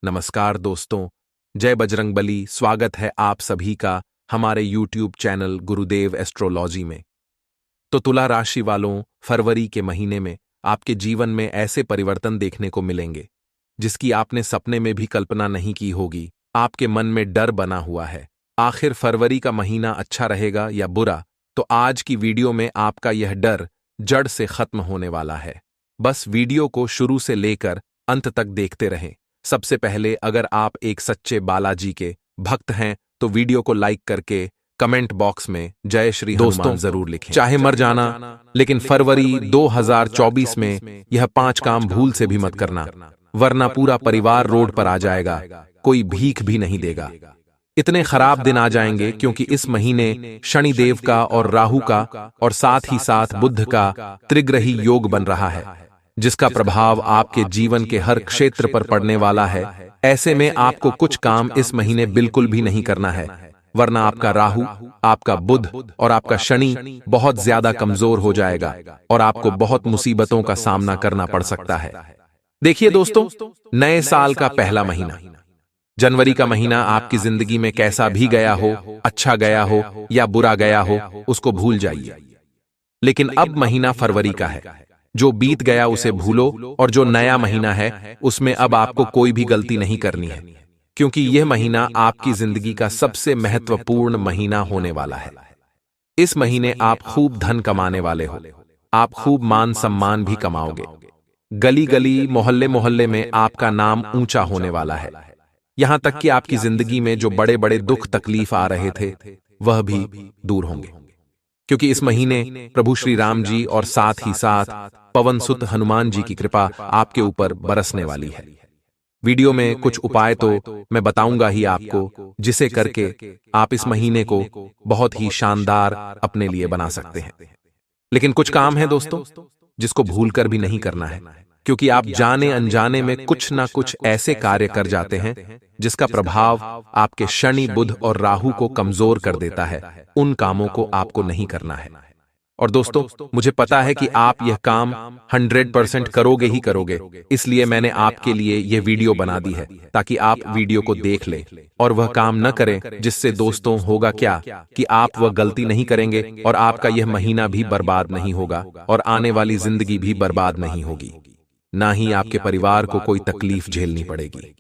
नमस्कार दोस्तों, जय बजरंगबली। स्वागत है आप सभी का हमारे YouTube चैनल गुरुदेव एस्ट्रोलॉजी में। तो तुला राशि वालों, फरवरी के महीने में आपके जीवन में ऐसे परिवर्तन देखने को मिलेंगे जिसकी आपने सपने में भी कल्पना नहीं की होगी। आपके मन में डर बना हुआ है, आखिर फरवरी का महीना अच्छा रहेगा या बुरा? तो आज की वीडियो में आपका यह डर जड़ से खत्म होने वाला है। बस वीडियो को शुरू से लेकर अंत तक देखते रहें। सबसे पहले, अगर आप एक सच्चे बालाजी के भक्त हैं तो वीडियो को लाइक करके कमेंट बॉक्स में जय श्री हनुमान जरूर लिखें। चाहे मर जाना, लेकिन फरवरी 2024 में यह 5 काम भूल से भी मत करना, वरना पूरा परिवार रोड पर आ जाएगा, कोई भीख भी नहीं देगा। इतने खराब दिन आ जाएंगे क्योंकि इस महीने शनिदेव का और राहु का और साथ ही साथ बुध का त्रिग्रही योग बन रहा है, जिसका प्रभाव आपके जीवन के हर क्षेत्र पर पड़ने वाला है। ऐसे में आपको कुछ काम इस महीने बिल्कुल भी नहीं करना है, वरना आपका राहु, आपका बुध और आपका शनि बहुत ज्यादा कमजोर हो जाएगा और आपको बहुत मुसीबतों का सामना करना पड़ सकता है। देखिए दोस्तों, नए साल का पहला महीना जनवरी का महीना आपकी जिंदगी में कैसा भी गया हो, अच्छा गया हो या बुरा गया हो, उसको भूल जाइए। लेकिन अब महीना फरवरी का है। जो बीत गया उसे भूलो और जो नया महीना है उसमें अब आपको कोई भी गलती नहीं करनी है, क्योंकि यह महीना आपकी जिंदगी का सबसे महत्वपूर्ण महीना होने वाला है। इस महीने आप खूब धन कमाने वाले हो, आप खूब मान सम्मान भी कमाओगे। गली गली, मोहल्ले मोहल्ले में आपका नाम ऊंचा होने वाला है। यहां तक कि आपकी जिंदगी में जो बड़े बड़े दुख तकलीफ आ रहे थे वह भी दूर होंगे, क्योंकि इस महीने प्रभु श्री राम जी और साथ ही साथ पवन सुत हनुमान जी की कृपा आपके ऊपर बरसने वाली है। वीडियो में कुछ उपाय तो मैं बताऊंगा ही आपको, जिसे करके आप इस महीने को बहुत ही शानदार अपने लिए बना सकते हैं। लेकिन कुछ काम है दोस्तों जिसको भूलकर भी नहीं करना है, क्योंकि आप जाने अनजाने में कुछ ना कुछ ऐसे कार्य कर जाते हैं जिसका प्रभाव आपके शनि, बुध और राहु को कमजोर कर देता है। उन कामों को आपको नहीं करना है। और दोस्तों, मुझे पता है कि आप यह काम 100% करोगे ही करोगे, इसलिए मैंने आपके लिए यह वीडियो बना दी है ताकि आप वीडियो को देख लें और वह काम न करें, जिससे दोस्तों होगा क्या कि आप वह गलती नहीं करेंगे और आपका यह महीना भी बर्बाद नहीं होगा और आने वाली जिंदगी भी बर्बाद नहीं होगी, ना ही आपके परिवार को कोई तकलीफ झेलनी पड़ेगी।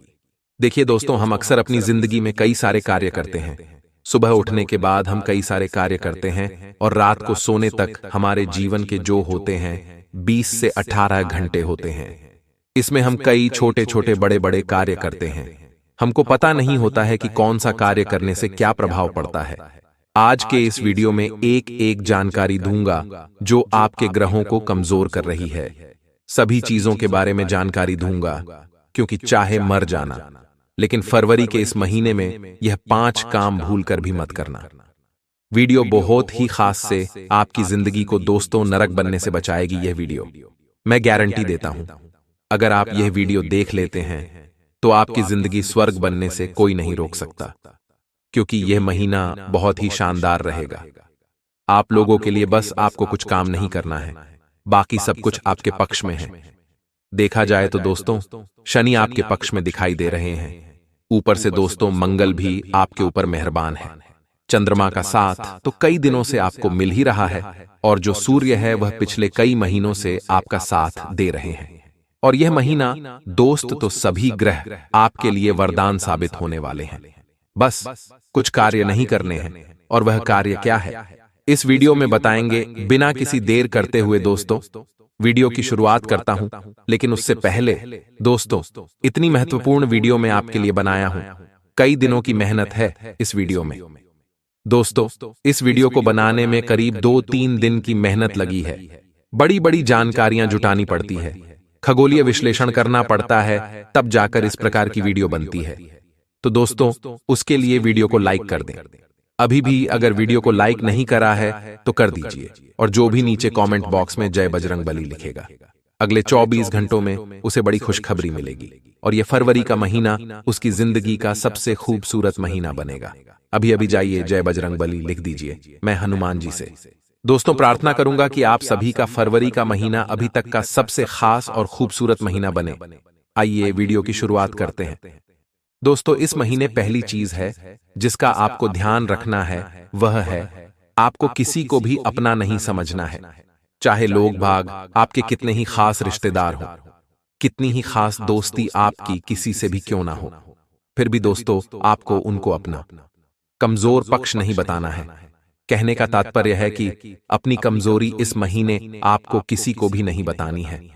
देखिए दोस्तों, हम अक्सर अपनी जिंदगी में कई सारे कार्य करते हैं। सुबह उठने के बाद हम कई सारे कार्य करते हैं और रात को सोने तक हमारे जीवन के जो होते हैं 20 से 18 घंटे होते हैं। इसमें हम कई छोटे छोटे बड़े बड़े कार्य करते हैं। हमको पता नहीं होता है कि कौन सा कार्य करने से क्या प्रभाव पड़ता है। आज के इस वीडियो में एक एक जानकारी दूंगा जो आपके ग्रहों को कमजोर कर रही है। सभी चीजों के बारे में जानकारी दूंगा, क्योंकि चाहे मर जाना, लेकिन फरवरी के इस महीने में यह 5 काम भूलकर भी मत करना। वीडियो बहुत ही खास से आपकी जिंदगी को दोस्तों नरक बनने से बचाएगी। यह वीडियो मैं गारंटी देता हूं, अगर आप यह वीडियो देख लेते हैं तो आपकी जिंदगी स्वर्ग बनने से कोई नहीं रोक सकता, क्योंकि यह महीना बहुत ही शानदार रहेगा। आप लोगों के लिए बस आपको कुछ काम नहीं करना है, बाकी सब कुछ आपके पक्ष में है। देखा जाए तो दोस्तों, शनि आपके पक्ष में दिखाई दे रहे हैं। ऊपर से दोस्तों मंगल भी आपके ऊपर मेहरबान है। चंद्रमा का साथ तो कई दिनों से आपको मिल ही रहा है, और जो सूर्य है वह पिछले कई महीनों से आपका साथ दे रहे हैं। और यह महीना दोस्त तो सभी ग्रह आपके लिए वरदान साबित होने वाले हैं। बस कुछ कार्य नहीं करने हैं, और वह कार्य क्या है इस वीडियो में बताएंगे। बिना किसी देर करते हुए दोस्तों वीडियो की शुरुआत करता हूं, लेकिन उससे पहले दोस्तों, इतनी महत्वपूर्ण वीडियो मैं आपके लिए बनाया हूं। कई दिनों की मेहनत है इस वीडियो में। दोस्तों, इस वीडियो को बनाने में करीब 2-3 दिन की मेहनत लगी है। बड़ी बड़ी जानकारियां जुटानी पड़ती है, खगोलीय विश्लेषण करना पड़ता है, तब जाकर इस प्रकार की वीडियो बनती है। तो दोस्तों, उसके लिए वीडियो को लाइक कर दें। अभी भी अगर वीडियो को लाइक नहीं करा है तो कर दीजिए, और जो भी नीचे कमेंट बॉक्स में जय बजरंगबली लिखेगा, अगले 24 घंटों में उसे बड़ी खुशखबरी मिलेगी, और यह फरवरी का महीना उसकी जिंदगी का सबसे खूबसूरत महीना बनेगा। अभी अभी जाइए जय बजरंगबली लिख दीजिए, मैं हनुमान जी से दोस्तों प्रार्थना करूंगा कि आप सभी का फरवरी का महीना अभी तक का सबसे खास और खूबसूरत महीना बने। आइए वीडियो की शुरुआत करते हैं। दोस्तों, इस महीने पहली चीज है जिसका आपको ध्यान रखना है, वह है आपको किसी को भी अपना नहीं समझना है। चाहे लोग भाग आपके कितने ही खास रिश्तेदार हो, कितनी ही खास दोस्ती आपकी किसी से भी क्यों ना हो, फिर भी दोस्तों आपको उनको अपना कमजोर पक्ष नहीं बताना है। कहने का तात्पर्य है कि अपनी कमजोरी इस महीने आपको किसी को भी नहीं बतानी है।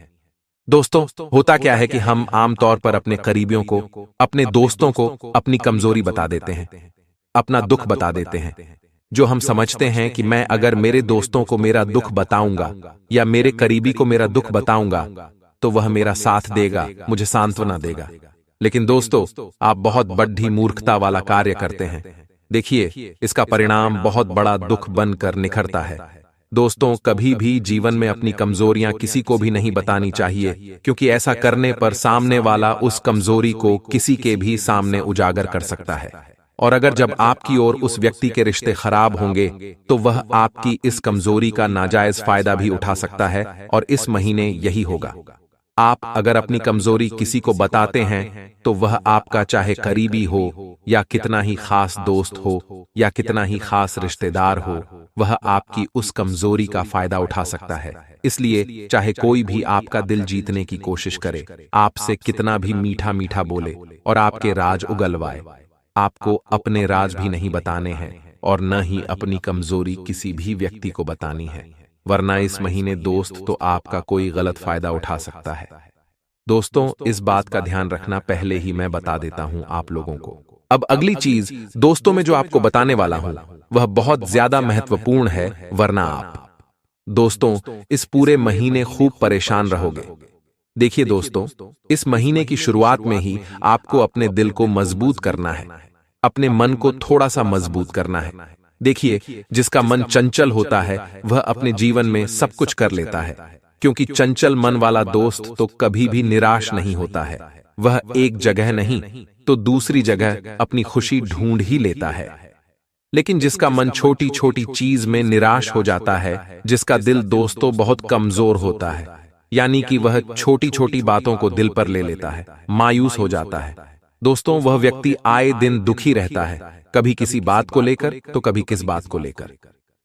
दोस्तों, होता क्या है कि हम आमतौर पर अपने करीबियों को, अपने दोस्तों को अपनी कमजोरी बता देते हैं, अपना दुख बता देते हैं, जो हम समझते हैं कि मैं अगर मेरे दोस्तों को मेरा दुख बताऊंगा या मेरे करीबी को मेरा दुख बताऊंगा तो वह मेरा साथ देगा, मुझे सांत्वना देगा। लेकिन दोस्तों, आप बहुत बड़ी मूर्खता वाला कार्य करते हैं। देखिए, इसका परिणाम बहुत बड़ा दुख बनकर निखरता है। दोस्तों, कभी भी जीवन में अपनी कमजोरियां किसी को भी नहीं बतानी चाहिए, क्योंकि ऐसा करने पर सामने वाला उस कमजोरी को किसी के भी सामने उजागर कर सकता है। और अगर जब आपकी और उस व्यक्ति के रिश्ते खराब होंगे तो वह आपकी इस कमजोरी का नाजायज फायदा भी उठा सकता है, और इस महीने यही होगा। आप अगर अपनी कमजोरी किसी को बताते हैं तो वह आपका चाहे करीबी हो या कितना ही खास दोस्त हो या कितना ही खास रिश्तेदार हो, वह आपकी उस कमजोरी का फायदा उठा सकता है। इसलिए चाहे कोई भी आपका दिल जीतने की कोशिश करे, आपसे कितना भी मीठा मीठा बोले और आपके राज उगलवाए, आपको अपने राज भी नहीं बताने हैं और न ही अपनी कमजोरी किसी भी व्यक्ति को बतानी है, वरना इस महीने दोस्त तो आपका कोई गलत फायदा उठा सकता है। दोस्तों, इस बात का ध्यान रखना पहले ही मैं बता देता हूं आप लोगों को। अब अगली चीज दोस्तों में जो आपको बताने वाला हूं वह बहुत ज्यादा महत्वपूर्ण है, वरना आप दोस्तों इस पूरे महीने खूब परेशान रहोगे। देखिए दोस्तों, इस महीने की शुरुआत में ही आपको अपने दिल को मजबूत करना है, अपने मन को थोड़ा सा मजबूत करना है। देखिए, जिसका मन चंचल होता है वह अपने जीवन में सब कुछ कर लेता है, क्योंकि चंचल मन वाला दोस्त तो कभी भी निराश नहीं होता है। वह एक जगह नहीं तो दूसरी जगह अपनी खुशी ढूंढ ही लेता है। लेकिन जिसका मन छोटी छोटी चीज में निराश हो जाता है, जिसका दिल दोस्तों बहुत कमजोर होता है, यानी कि वह छोटी छोटी बातों को दिल पर ले लेता है, मायूस हो जाता है, दोस्तों वह व्यक्ति आए दिन दुखी रहता है, कभी किसी बात को लेकर तो कभी किस बात को लेकर।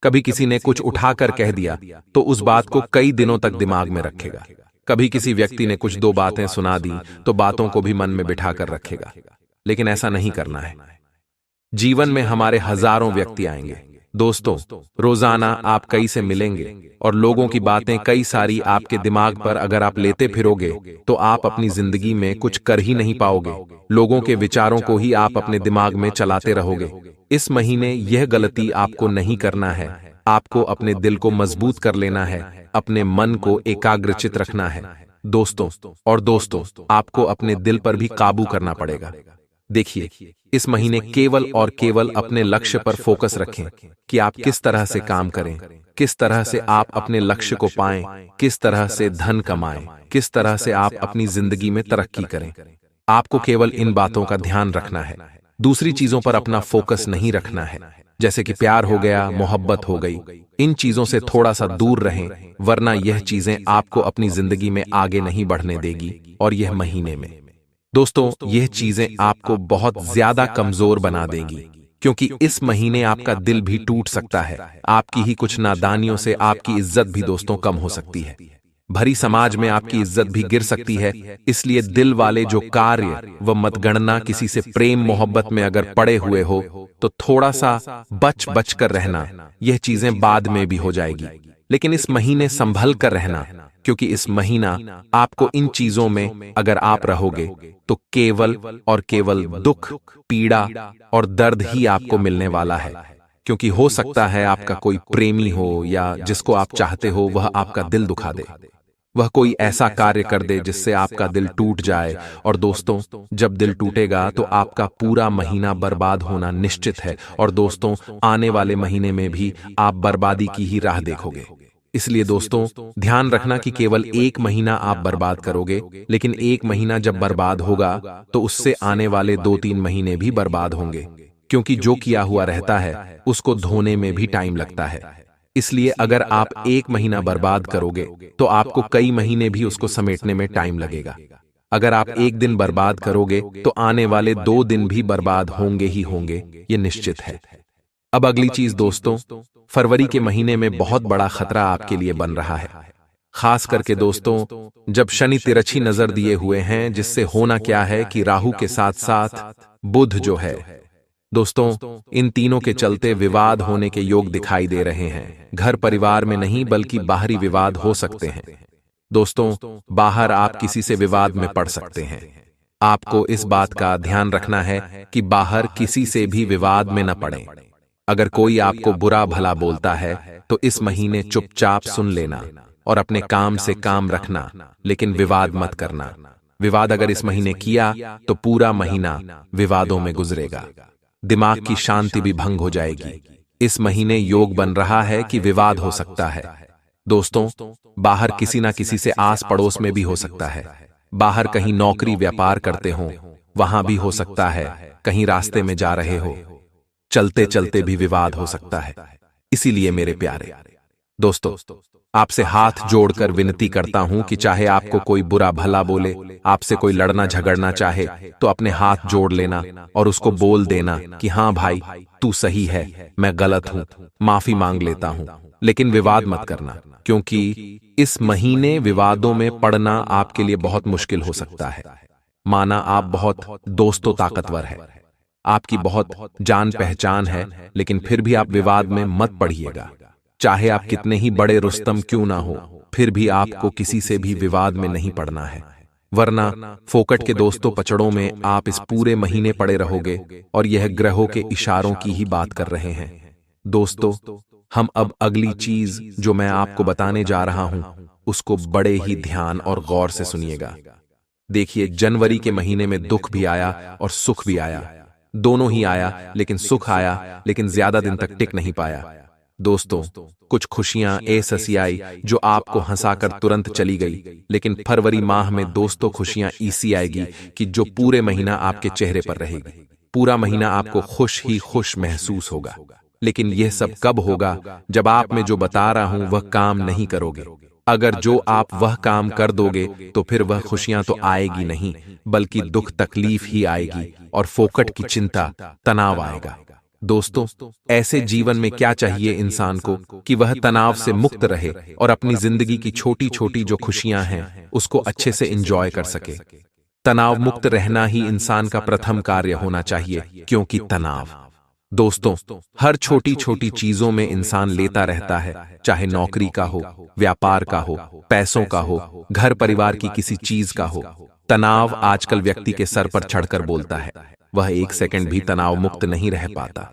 कभी किसी ने कुछ उठाकर कह दिया तो उस बात को कई दिनों तक दिमाग में रखेगा। कभी किसी व्यक्ति ने कुछ दो बातें सुना दी तो बातों को भी मन में बिठा कर रखेगा। लेकिन ऐसा नहीं करना है। जीवन में हमारे हजारों व्यक्ति आएंगे दोस्तों, रोजाना आप कई से मिलेंगे और लोगों की बातें कई सारी आपके दिमाग पर अगर आप लेते फिरोगे तो आप अपनी जिंदगी में कुछ कर ही नहीं पाओगे। लोगों के विचारों को ही आप अपने दिमाग में चलाते रहोगे। इस महीने यह गलती आपको नहीं करना है। आपको अपने दिल को मजबूत कर लेना है, अपने मन को एकाग्रचित रखना है दोस्तों। और दोस्तों, आपको अपने दिल पर भी काबू करना पड़ेगा। देखिए, इस महीने केवल और केवल अपने लक्ष्य पर फोकस रखें कि आप किस तरह से काम करें, किस तरह से आप अपने लक्ष्य को पाएं, किस तरह से धन कमाएं, किस तरह से आप अपनी जिंदगी में तरक्की करें। आपको केवल इन बातों का ध्यान रखना है, दूसरी चीजों पर अपना फोकस नहीं रखना है, जैसे कि प्यार हो गया, मोहब्बत हो गई। इन चीजों से थोड़ा सा दूर रहें, वरना यह चीजें आपको अपनी जिंदगी में आगे नहीं बढ़ने देगी। और यह महीने में दोस्तों यह चीजें आपको बहुत ज्यादा कमजोर बना देंगी, क्योंकि इस महीने आपका दिल भी टूट सकता है। आपकी ही कुछ नादानियों से आपकी इज्जत भी दोस्तों कम हो सकती है, भरी समाज में आपकी इज्जत भी गिर सकती है। इसलिए दिल वाले जो कार्य व मतगणना किसी से प्रेम मोहब्बत में अगर पड़े हुए हो तो थोड़ा सा बच कर रहना। यह चीजें बाद में भी हो जाएगी, लेकिन इस महीने संभल कर रहना, क्योंकि इस महीना आपको इन चीजों में अगर आप रहोगे तो केवल और केवल दुख, पीड़ा और दर्द ही आपको मिलने वाला है। क्योंकि हो सकता है आपका कोई प्रेमी हो या जिसको आप चाहते हो वह आपका दिल दुखा दे, वह कोई ऐसा कार्य कर दे जिससे आपका दिल टूट जाए। और दोस्तों, जब दिल टूटेगा तो आपका पूरा महीना बर्बाद होना निश्चित है। और दोस्तों, आने वाले महीने में भी आप बर्बादी की ही राह देखोगे। इसलिए दोस्तों, ध्यान रखना कि केवल एक महीना आप बर्बाद करोगे, लेकिन एक महीना जब बर्बाद होगा तो उससे आने वाले 2-3 महीने भी बर्बाद होंगे, क्योंकि जो किया हुआ रहता है उसको धोने में भी टाइम लगता है। इसलिए अगर आप एक महीना बर्बाद करोगे तो आपको कई महीने भी उसको समेटने में टाइम लगेगा। अगर आप एक दिन बर्बाद करोगे तो आने वाले 2 दिन भी बर्बाद होंगे ही होंगे, ये निश्चित है। अब अगली चीज दोस्तों, फरवरी के महीने में बहुत बड़ा खतरा आपके लिए बन रहा है। खास करके दोस्तों, जब शनि तिरछी नजर दिए हुए हैं, जिससे होना क्या है कि राहु के साथ साथ बुध जो है दोस्तों, इन तीनों के चलते विवाद होने के योग दिखाई दे रहे हैं। घर परिवार में नहीं बल्कि बाहरी विवाद हो सकते हैं। दोस्तों, बाहर आप किसी से विवाद में पड़ सकते हैं। आपको इस बात का ध्यान रखना है कि बाहर किसी से भी विवाद में न पड़ें। अगर कोई आपको बुरा भला बोलता है तो इस महीने चुपचाप सुन लेना और अपने काम से काम रखना, लेकिन विवाद मत करना। विवाद अगर इस महीने किया तो पूरा महीना विवादों में गुजरेगा। दिमाग की शांति भी भंग हो जाएगी। इस महीने योग बन रहा है कि विवाद हो सकता है। दोस्तों, बाहर किसी ना किसी से आस पड़ोस में भी हो सकता है। बाहर कहीं नौकरी व्यापार करते हो, वहां भी हो सकता है। कहीं रास्ते में जा रहे हो, चलते चलते भी विवाद हो सकता है। इसीलिए मेरे प्यारे दोस्तों, आपसे हाथ जोड़कर विनती करता हूं कि चाहे आपको कोई बुरा भला बोले, आपसे कोई लड़ना झगड़ना चाहे, तो अपने हाथ जोड़ लेना और उसको बोल देना कि हाँ भाई, तू सही है, मैं गलत हूं, माफी मांग लेता हूं। लेकिन विवाद मत करना, क्योंकि इस महीने विवादों में पड़ना आपके लिए बहुत मुश्किल हो सकता है। माना आप बहुत दोस्तों ताकतवर है, आपकी बहुत जान पहचान है, लेकिन फिर भी आप विवाद में मत पड़िएगा। चाहे आप कितने ही बड़े रुस्तम क्यों ना हो, फिर भी आपको किसी से भी विवाद में नहीं पड़ना है, वरना फोकट के दोस्तों पचड़ों में आप इस पूरे महीने पड़े रहोगे। और यह ग्रहों के इशारों की ही बात कर रहे हैं। दोस्तों, हम अब अगली चीज जो मैं आपको बताने जा रहा हूं, उसको बड़े ही ध्यान और गौर से सुनिएगा। देखिए, जनवरी के महीने में दुख भी आया और सुख भी आया, दोनों ही आया, लेकिन सुख आया, लेकिन ज्यादा दिन तक टिक नहीं पाया। दोस्तों, कुछ खुशियां ऐसी आई जो आपको हंसाकर तुरंत चली गई, लेकिन फरवरी माह में दोस्तों खुशियां ऐसी आएगी कि जो पूरे महीना आपके चेहरे पर रहेगी। पूरा महीना आपको खुश ही खुश महसूस होगा। लेकिन यह सब कब होगा? जब आप में जो बता रहा हूं वह काम नहीं करोगे। अगर जो आप वह काम कर दोगे तो फिर वह खुशियां तो आएगी नहीं, बल्कि दुख तकलीफ ही आएगी और फोकट की चिंता तनाव आएगा। दोस्तों, ऐसे जीवन में क्या चाहिए इंसान को कि वह तनाव से मुक्त रहे और अपनी जिंदगी की छोटी छोटी जो खुशियां हैं उसको अच्छे से एंजॉय कर सके। तनाव मुक्त रहना ही इंसान का प्रथम कार्य होना चाहिए, क्योंकि तनाव दोस्तों, हर छोटी छोटी चीजों में इंसान लेता रहता है, चाहे नौकरी का हो, व्यापार का हो, पैसों का हो, घर परिवार की किसी चीज का हो। तनाव आजकल व्यक्ति के सर पर चढ़कर बोलता है। वह एक सेकंड भी तनाव मुक्त नहीं रह पाता।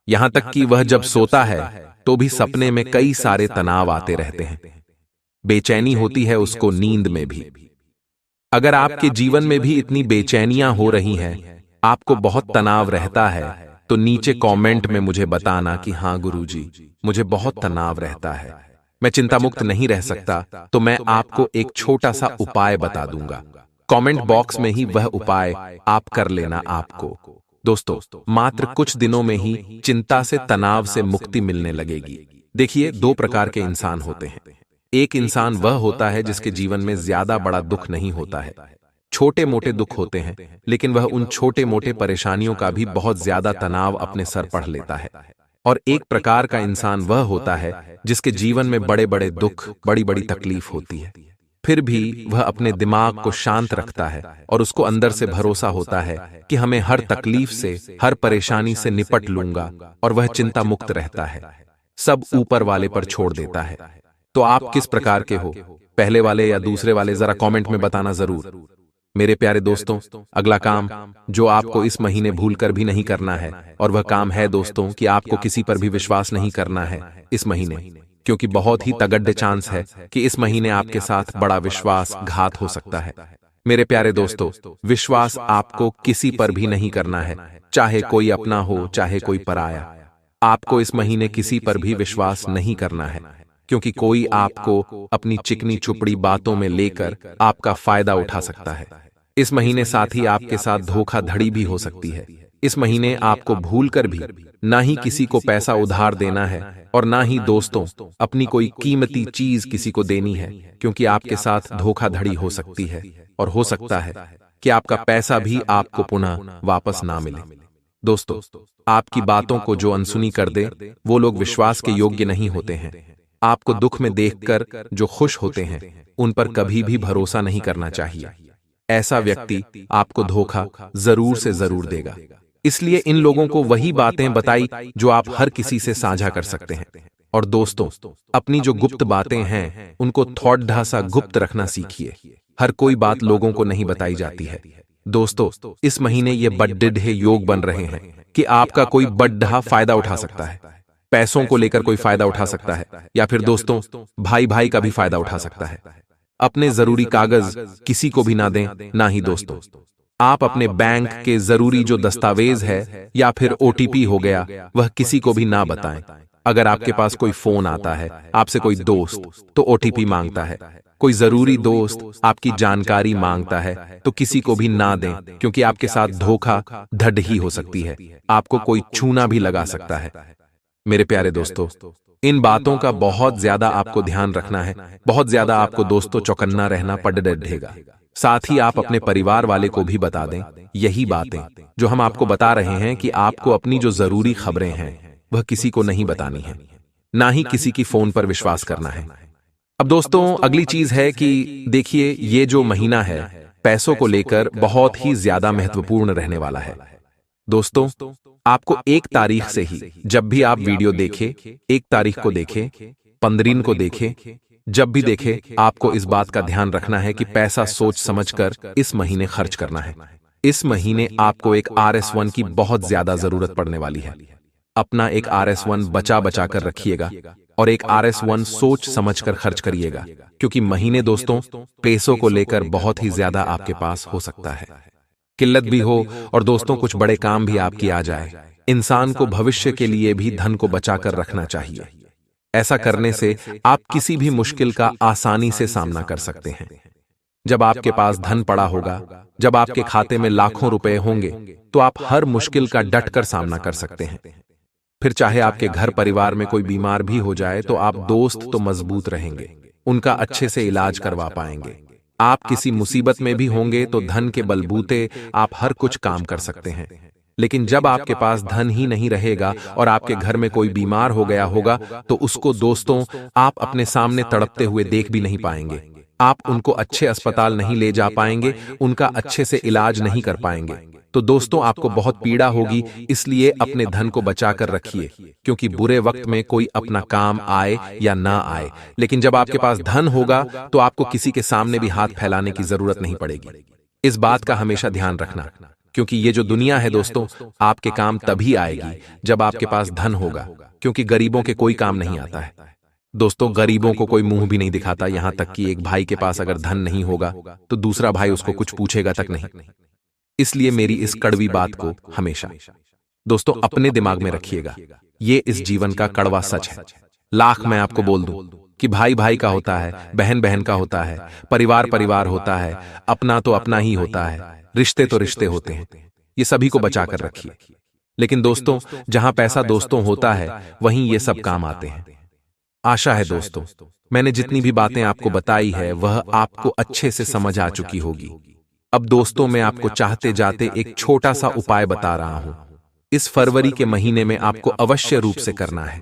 यहां तक कि वह जब सोता है तो भी सपने में कई सारे तनाव आते रहते हैं। बेचैनी होती है उसको नींद में भी। अगर आपके जीवन में भी इतनी बेचैनियां हो रही हैं, आपको बहुत तनाव रहता है, तो नीचे कमेंट में मुझे बताना कि हाँ गुरुजी, मुझे बहुत तनाव रहता है, मैं चिंता मुक्त नहीं रह सकता। तो मैं आपको एक छोटा सा उपाय बता दूंगा। कमेंट बॉक्स में ही वह उपाय आप कर लेना। आपको दोस्तों मात्र कुछ दिनों में ही चिंता से, तनाव से मुक्ति मिलने लगेगी। देखिए, 2 प्रकार के इंसान होते हैं। एक इंसान वह होता है जिसके जीवन में ज्यादा बड़ा दुख नहीं होता है, छोटे मोटे दुख होते हैं, लेकिन वह उन छोटे मोटे परेशानियों का भी बहुत ज्यादा तनाव अपने सर पढ़ लेता है। और एक प्रकार का इंसान वह होता है जिसके जीवन में बड़े बड़े दुख, बड़ी बड़ी तकलीफ होती है, फिर भी वह अपने दिमाग को शांत रखता है और उसको अंदर से भरोसा होता है कि हमें हर तकलीफ से, हर परेशानी से निपट लूंगा, और वह चिंता मुक्त रहता है, सब ऊपर वाले पर छोड़ देता है। तो आप किस प्रकार के हो, पहले वाले या दूसरे वाले? जरा कमेंट में बताना जरूर। मेरे प्यारे दोस्तों, अगला काम जो आपको इस महीने भूलकर भी नहीं करना है, और वह काम है दोस्तों कि आपको किसी पर भी विश्वास नहीं करना है इस महीने, क्योंकि बहुत ही तगड़े चांस है कि इस महीने आपके साथ बड़ा विश्वासघात हो सकता है। मेरे प्यारे दोस्तों, विश्वास आपको किसी पर भी नहीं करना है, चाहे कोई अपना हो, चाहे कोई पराया। आपको इस महीने किसी पर भी विश्वास नहीं करना है, क्योंकि कोई आपको अपनी चिकनी चुपड़ी बातों में लेकर आपका फायदा उठा सकता है। इस महीने साथ ही आपके साथ धोखाधड़ी भी हो सकती है। इस महीने आपको भूलकर भी ना ही किसी को पैसा उधार देना है, और ना ही दोस्तों अपनी कोई कीमती चीज किसी को देनी है, क्योंकि आपके साथ धोखाधड़ी हो सकती है। और हो सकता है कि आपका पैसा भी आपको पुनः वापस ना मिले। दोस्तों, आपकी बातों को जो अनसुनी कर दे, वो लोग विश्वास के योग्य नहीं होते हैं। आपको दुख में देखकर जो खुश होते हैं, उन पर कभी भी भरोसा नहीं करना चाहिए। ऐसा व्यक्ति आपको धोखा जरूर से जरूर देगा। इसलिए इन लोगों को वही बातें बताई जो आप हर किसी से साझा कर सकते हैं। और दोस्तों, अपनी जो गुप्त बातें हैं, उनको थोड़ा सा गुप्त रखना सीखिए। हर कोई बात लोगों को नहीं बताई जाती है। दोस्तों, इस महीने ये बड़े योग बन रहे हैं कि आपका कोई बड़ा फायदा उठा सकता है। पैसों को लेकर कोई फायदा उठा सकता है, या फिर दोस्तों भाई भाई का भी फायदा उठा सकता है। अपने जरूरी कागज किसी को भी ना दें, ना ही दोस्तों। आप अपने बैंक के जरूरी जो दस्तावेज है या फिर ओटीपी हो गया, वह किसी को भी ना बताएं। अगर आपके पास कोई फोन आता है, आपसे कोई दोस्त, तो ओटीपी मांगता है, कोई जरूरी दोस्त आपकी जानकारी मांगता है, तो किसी को भी ना दें, क्योंकि आपके साथ धोखा धड़ ही हो सकती है। आपको कोई छूना भी लगा सकता है। मेरे प्यारे दोस्तों, इन बातों का बहुत ज्यादा आपको ध्यान रखना है। बहुत ज्यादा आपको दोस्तों चौकन्ना रहना पड़ेगा। साथ ही आप अपने परिवार वाले को भी बता दें यही बातें जो हम आपको बता रहे हैं, कि आपको अपनी जो जरूरी खबरें हैं वह किसी को नहीं बतानी है, ना ही किसी की फोन पर विश्वास करना है। अब दोस्तों, अगली चीज है कि देखिए, ये जो महीना है पैसों को लेकर बहुत ही ज्यादा महत्वपूर्ण रहने वाला है। दोस्तों, आपको 1 तारीख से ही, जब भी आप वीडियो देखें, 1 तारीख को देखें, 15 को देखें, जब भी देखें, आपको इस बात का ध्यान रखना है कि पैसा सोच समझकर इस महीने खर्च करना है। इस महीने आपको एक RS1 की बहुत ज्यादा जरूरत पड़ने वाली है। अपना एक RS1 बचा बचा कर रखिएगा और एक RS1 सोच समझकर खर्च करिएगा, क्योंकि महीने दोस्तों पैसों को लेकर बहुत ही ज्यादा आपके पास हो सकता है। किल्लत भी हो और दोस्तों कुछ बड़े काम भी आपकी आ जाए। इंसान को भविष्य के लिए भी धन को बचाकर रखना चाहिए। ऐसा करने से आप किसी भी मुश्किल का आसानी से सामना कर सकते हैं। जब आपके पास धन पड़ा होगा, जब आपके खाते में लाखों रुपए होंगे, तो आप हर मुश्किल का डटकर सामना कर सकते हैं। फिर चाहे आपके घर परिवार में कोई बीमार भी हो जाए, तो आप दोस्त तो मजबूत रहेंगे, उनका अच्छे से इलाज करवा पाएंगे। आप किसी मुसीबत में भी होंगे तो धन के बलबूते आप हर कुछ काम कर सकते हैं। लेकिन जब आपके पास धन ही नहीं रहेगा और आपके घर में कोई बीमार हो गया होगा, तो उसको दोस्तों आप अपने सामने तड़पते हुए देख भी नहीं पाएंगे। आप उनको अच्छे अस्पताल नहीं ले जा पाएंगे, उनका अच्छे से इलाज नहीं कर पाएंगे। तो दोस्तों आपको बहुत पीड़ा होगी। इसलिए अपने धन को बचाकर रखिए, क्योंकि बुरे वक्त में कोई अपना काम आए या ना आए, लेकिन जब आपके पास धन होगा तो आपको किसी के सामने भी हाथ फैलाने की जरूरत नहीं पड़ेगी। इस बात का हमेशा ध्यान रखना, क्योंकि ये जो दुनिया है दोस्तों, आपके काम तभी आएगी जब आपके पास धन होगा, क्योंकि गरीबों के कोई काम नहीं आता है। दोस्तों, गरीबों को कोई मुंह भी नहीं दिखाता, यहां तक कि एक भाई के पास अगर धन नहीं होगा तो दूसरा भाई उसको कुछ पूछेगा तक नहीं। इसलिए मेरी इस कड़वी बात को हमेशा दोस्तों अपने दिमाग में रखिएगा। ये इस जीवन का कड़वा सच है। लाख मैं आपको बोल दूं कि भाई भाई का होता है, बहन बहन का होता है, परिवार परिवार होता है, अपना तो अपना ही होता है, रिश्ते तो रिश्ते होते हैं। ये सभी को बचा कर रखिए। लेकिन दोस्तों, जहां पैसा दोस्तों होता है, वहीं ये सब काम आते हैं। आशा है दोस्तों, मैंने जितनी भी बातें आपको बताई है वह आपको अच्छे से समझ आ चुकी होगी। अब दोस्तों, मैं आपको चाहते जाते एक छोटा सा उपाय बता रहा हूं। इस फरवरी के महीने में आपको अवश्य रूप से करना है।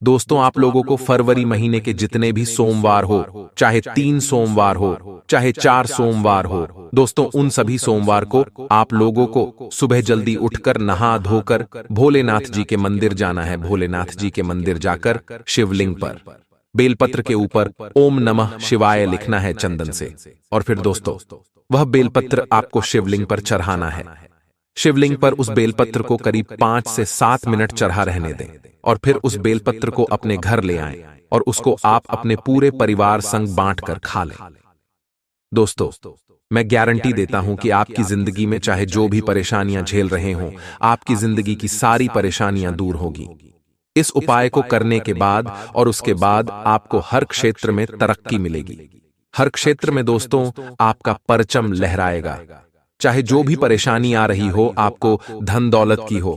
दोस्तों, आप लोगों को फरवरी महीने के जितने भी सोमवार हो, चाहे 3 सोमवार हो, चाहे 4 सोमवार हो, दोस्तों उन सभी सोमवार को आप लोगों को सुबह जल्दी उठकर नहा धोकर भोलेनाथ जी के मंदिर जाना है। भोलेनाथ जी के मंदिर जाकर शिवलिंग पर बेलपत्र के ऊपर ओम नमः शिवाय लिखना है चंदन से, और फिर दोस्तों वह बेलपत्र आपको शिवलिंग पर चढ़ाना है। शिवलिंग पर उस बेलपत्र को करीब 5 से 7 मिनट चढ़ा रहने दें, और फिर उस बेलपत्र को अपने घर ले आएं और उसको आप अपने पूरे परिवार संग बांटकर खा लें। दोस्तों, मैं गारंटी देता हूं कि आपकी जिंदगी में चाहे जो भी परेशानियां झेल रहे हों, आपकी जिंदगी की सारी परेशानियां दूर होगी। इस उपाय को करने के बाद और उसके बाद आपको हर क्षेत्र में तरक्की मिलेगी। हर क्षेत्र में दोस्तों आपका परचम लहराएगा। चाहे जो भी परेशानी आ रही हो, आपको धन दौलत की हो,